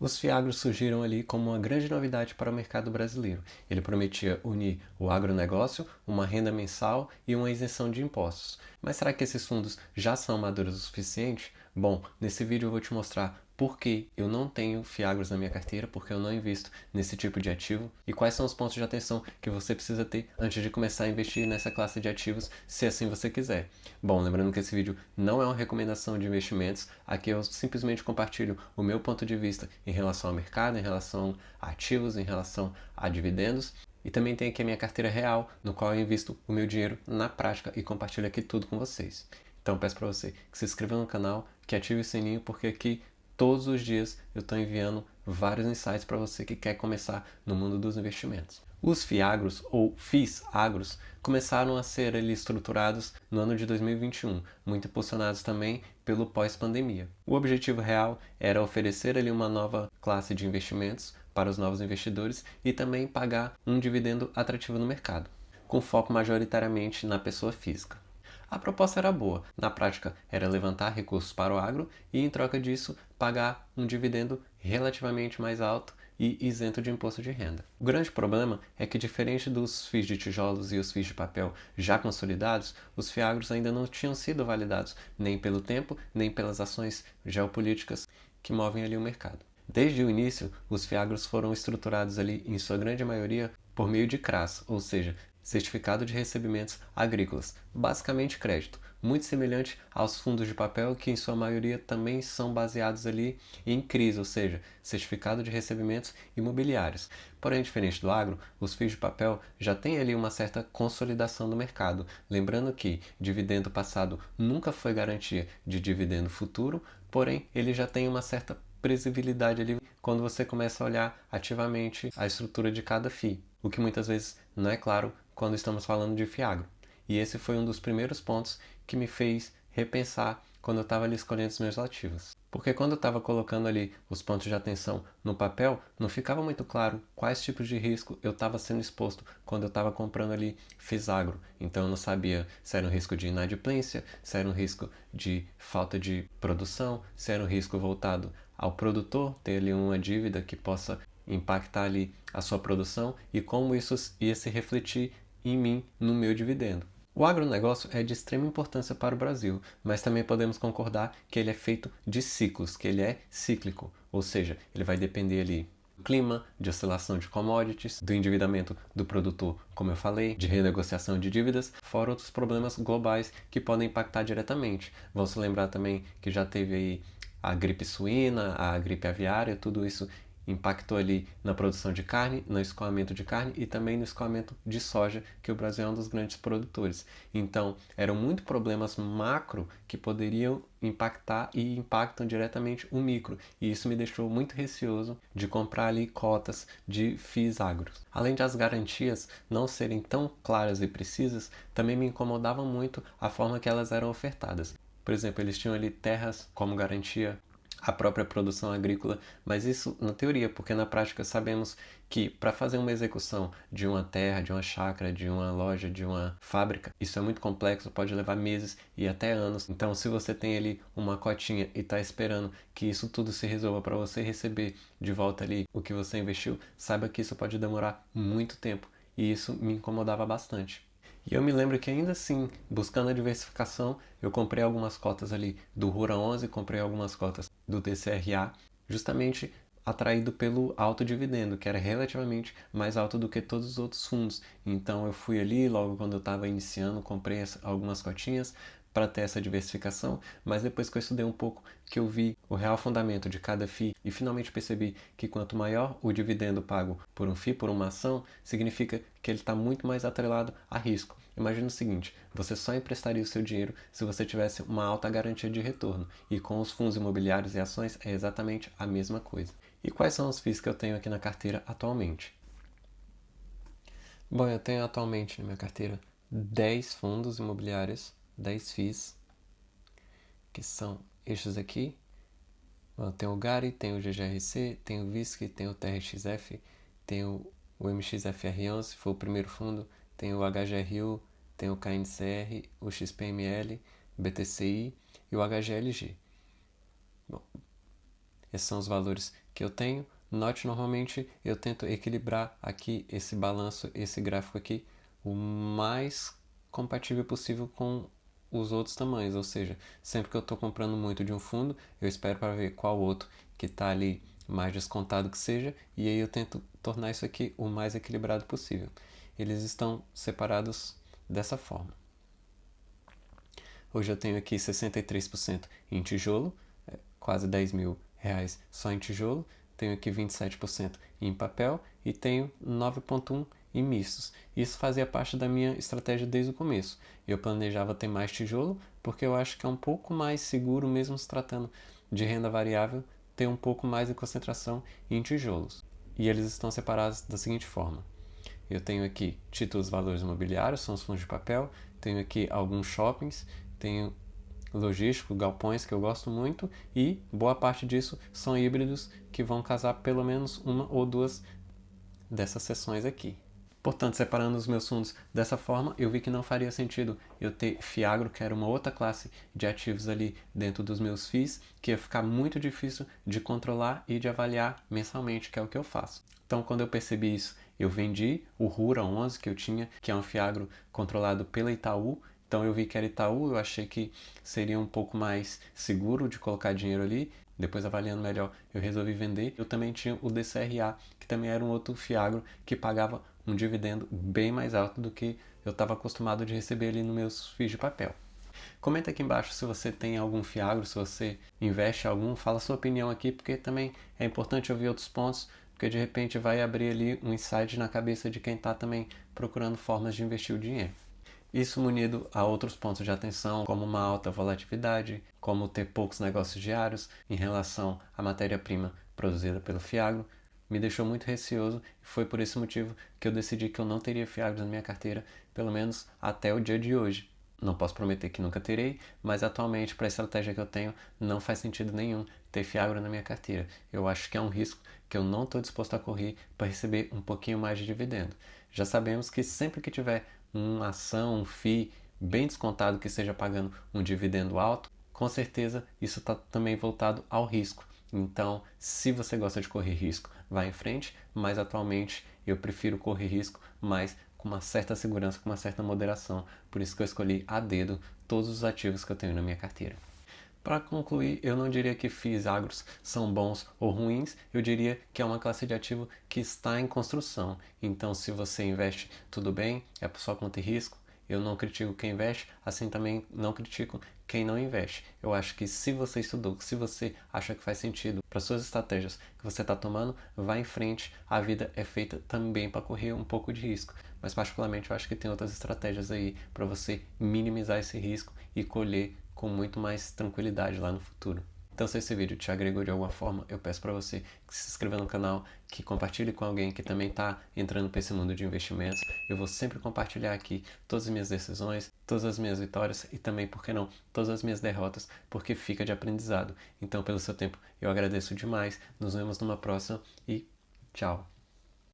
Os fiagros surgiram ali como uma grande novidade para o mercado brasileiro. Ele prometia unir o agronegócio, uma renda mensal e uma isenção de impostos. Mas será que esses fundos já são maduros o suficiente? Bom, nesse vídeo eu vou te mostrar por que eu não tenho fiagros na minha carteira, porque eu não invisto nesse tipo de ativo e quais são os pontos de atenção que você precisa ter antes de começar a investir nessa classe de ativos, se assim você quiser. Bom, lembrando que esse vídeo não é uma recomendação de investimentos, aqui eu simplesmente compartilho o meu ponto de vista em relação ao mercado, em relação a ativos, em relação a dividendos. E também tem aqui a minha carteira real, no qual eu invisto o meu dinheiro na prática e compartilho aqui tudo com vocês. Então peço para você que se inscreva no canal, que ative o sininho, porque aqui todos os dias eu estou enviando vários insights para você que quer começar no mundo dos investimentos. Os FIAGROS, ou FIIs agros, começaram a ser ali estruturados no ano de 2021, muito impulsionados também pelo pós-pandemia. O objetivo real era oferecer ali uma nova classe de investimentos para os novos investidores e também pagar um dividendo atrativo no mercado, com foco majoritariamente na pessoa física. A proposta era boa, na prática era levantar recursos para o agro e, em troca disso, pagar um dividendo relativamente mais alto e isento de imposto de renda. O grande problema é que, diferente dos FIIs de tijolos e os FIIs de papel já consolidados, os FIAGROS ainda não tinham sido validados nem pelo tempo, nem pelas ações geopolíticas que movem ali o mercado. Desde o início, os FIAGROS foram estruturados ali, em sua grande maioria, por meio de CRAs, ou seja, Certificado de Recebimentos Agrícolas, basicamente crédito, muito semelhante aos fundos de papel que em sua maioria também são baseados ali em CRIs, ou seja, Certificado de Recebimentos Imobiliários. Porém, diferente do agro, os FIIs de papel já têm ali uma certa consolidação do mercado, lembrando que dividendo passado nunca foi garantia de dividendo futuro, porém ele já tem uma certa previsibilidade ali quando você começa a olhar ativamente a estrutura de cada FII, o que muitas vezes não é claro quando estamos falando de FIAGRO. E esse foi um dos primeiros pontos que me fez repensar quando eu estava ali escolhendo os meus ativos. Porque quando eu estava colocando ali os pontos de atenção no papel, não ficava muito claro quais tipos de risco eu estava sendo exposto quando eu estava comprando ali FISAGRO. Então eu não sabia se era um risco de inadimplência, se era um risco de falta de produção, se era um risco voltado ao produtor ter ali uma dívida que possa impactar ali a sua produção e como isso ia se refletir em mim no meu dividendo. O agronegócio é de extrema importância para o Brasil, mas também podemos concordar que ele é feito de ciclos, que ele é cíclico, ou seja, ele vai depender ali do clima, de oscilação de commodities, do endividamento do produtor, como eu falei, de renegociação de dívidas, fora outros problemas globais que podem impactar diretamente. Vamos lembrar também que já teve aí a gripe suína, a gripe aviária, tudo isso impactou ali na produção de carne, no escoamento de carne e também no escoamento de soja, que o Brasil é um dos grandes produtores. Então, eram muitos problemas macro que poderiam impactar e impactam diretamente o micro. E isso me deixou muito receoso de comprar ali cotas de FIIs agros. Além de as garantias não serem tão claras e precisas, também me incomodava muito a forma que elas eram ofertadas. Por exemplo, eles tinham ali terras como garantia, a própria produção agrícola, mas isso na teoria, porque na prática sabemos que para fazer uma execução de uma terra, de uma chácara, de uma loja, de uma fábrica, isso é muito complexo, pode levar meses e até anos. Então, se você tem ali uma cotinha e está esperando que isso tudo se resolva para você receber de volta ali o que você investiu, saiba que isso pode demorar muito tempo e isso me incomodava bastante. E eu me lembro que ainda assim, buscando a diversificação, eu comprei algumas cotas ali do Rura 11, comprei algumas cotas do TCRA, justamente atraído pelo alto dividendo, que era relativamente mais alto do que todos os outros fundos. Então eu fui ali, logo quando eu estava iniciando, comprei algumas cotinhas para ter essa diversificação, mas depois que eu estudei um pouco, que eu vi o real fundamento de cada FII e finalmente percebi que quanto maior o dividendo pago por um FII, por uma ação, significa que ele está muito mais atrelado a risco. Imagina o seguinte, você só emprestaria o seu dinheiro se você tivesse uma alta garantia de retorno, e com os fundos imobiliários e ações é exatamente a mesma coisa. E quais são os FIIs que eu tenho aqui na carteira atualmente? Bom, eu tenho atualmente na minha carteira 10 fundos imobiliários, 10 FIIs, que são estes aqui. Tem o GARI, tem o GGRC, tem o VISC, tem o TRXF, tem o MXFR11, foi o primeiro fundo, tem o HGRU, tem o KNCR, o XPML, BTCI e o HGLG. Bom, esses são os valores que eu tenho. Note, normalmente eu tento equilibrar aqui esse balanço, esse gráfico aqui, o mais compatível possível com os outros tamanhos, ou seja, sempre que eu estou comprando muito de um fundo, eu espero para ver qual outro que está ali mais descontado que seja, e aí eu tento tornar isso aqui o mais equilibrado possível. Eles estão separados dessa forma. Hoje eu tenho aqui 63% em tijolo, quase 10 mil reais só em tijolo. Tenho aqui 27% em papel e tenho 9,1% em mistos. Isso fazia parte da minha estratégia desde o começo. Eu planejava ter mais tijolo porque eu acho que é um pouco mais seguro, mesmo se tratando de renda variável, ter um pouco mais de concentração em tijolos. E eles estão separados da seguinte forma. Eu tenho aqui títulos valores imobiliários, são os fundos de papel. Tenho aqui alguns shoppings, tenho logístico, galpões que eu gosto muito, e boa parte disso são híbridos que vão casar pelo menos uma ou duas dessas seções aqui. Portanto, separando os meus fundos dessa forma, eu vi que não faria sentido eu ter Fiagro, que era uma outra classe de ativos ali dentro dos meus FIIs, que ia ficar muito difícil de controlar e de avaliar mensalmente, que é o que eu faço. Então, quando eu percebi isso, eu vendi o Rura 11 que eu tinha, que é um Fiagro controlado pela Itaú. Então eu vi que era Itaú, eu achei que seria um pouco mais seguro de colocar dinheiro ali. Depois, avaliando melhor, eu resolvi vender. Eu também tinha o DCRA, que também era um outro Fiagro que pagava um dividendo bem mais alto do que eu estava acostumado de receber ali nos meus FIIs de papel. Comenta aqui embaixo se você tem algum Fiagro, se você investe em algum, fala a sua opinião aqui, porque também é importante ouvir outros pontos, porque de repente vai abrir ali um insight na cabeça de quem está também procurando formas de investir o dinheiro. Isso munido a outros pontos de atenção, como uma alta volatilidade, como ter poucos negócios diários em relação à matéria-prima produzida pelo Fiagro, me deixou muito receoso e foi por esse motivo que eu decidi que eu não teria Fiagros na minha carteira, pelo menos até o dia de hoje. Não posso prometer que nunca terei, mas atualmente, para a estratégia que eu tenho, não faz sentido nenhum ter Fiagro na minha carteira. Eu acho que é um risco que eu não estou disposto a correr para receber um pouquinho mais de dividendo. Já sabemos que sempre que tiver uma ação, um FII bem descontado que esteja pagando um dividendo alto, com certeza isso está também voltado ao risco. Então, se você gosta de correr risco, vá em frente, mas atualmente eu prefiro correr risco, mas com uma certa segurança, com uma certa moderação. Por isso que eu escolhi a dedo todos os ativos que eu tenho na minha carteira. Para concluir, eu não diria que FIIs agros são bons ou ruins, eu diria que é uma classe de ativo que está em construção. Então, se você investe, tudo bem, é por sua conta e risco. Eu não critico quem investe, assim também não critico quem não investe. Eu acho que se você estudou, se você acha que faz sentido para suas estratégias que você está tomando, vá em frente. A vida é feita também para correr um pouco de risco. Mas particularmente eu acho que tem outras estratégias aí para você minimizar esse risco e colher com muito mais tranquilidade lá no futuro. Então, se esse vídeo te agregou de alguma forma, eu peço para você que se inscreva no canal, que compartilhe com alguém que também está entrando para esse mundo de investimentos. Eu vou sempre compartilhar aqui todas as minhas decisões, todas as minhas vitórias e também, por que não, todas as minhas derrotas, porque fica de aprendizado. Então, pelo seu tempo, eu agradeço demais. Nos vemos numa próxima e tchau!